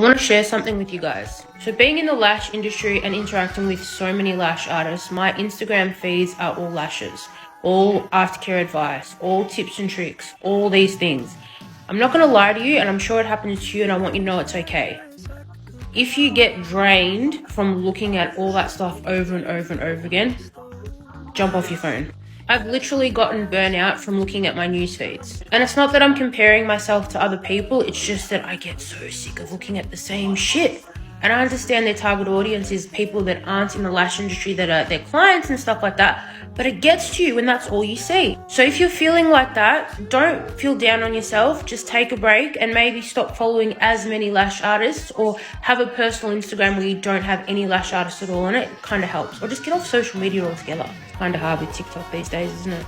want to share something with you guys. So being in the lash industry and interacting with so many lash artists, my Instagram feeds are all lashes, all aftercare advice, all tips and tricks, all these things. I'm not going to lie to you, and I'm sure it happens to you, and I want you to know it's okay. If you get drained from looking at all that stuff over and over and over again, jump off your phone. I've literally gotten burnout from looking at my news feeds. And it's not that I'm comparing myself to other people, it's just that I get so sick of looking at the same shit. And I understand their target audience is people that aren't in the lash industry, that are their clients and stuff like that, but it gets to you when that's all you see. So if you're feeling like that, don't feel down on yourself. Just take a break and maybe stop following as many lash artists, or have a personal Instagram where you don't have any lash artists at all on it. It kind of helps. Or just get off social media altogether. It's kind of hard with TikTok these days, isn't it?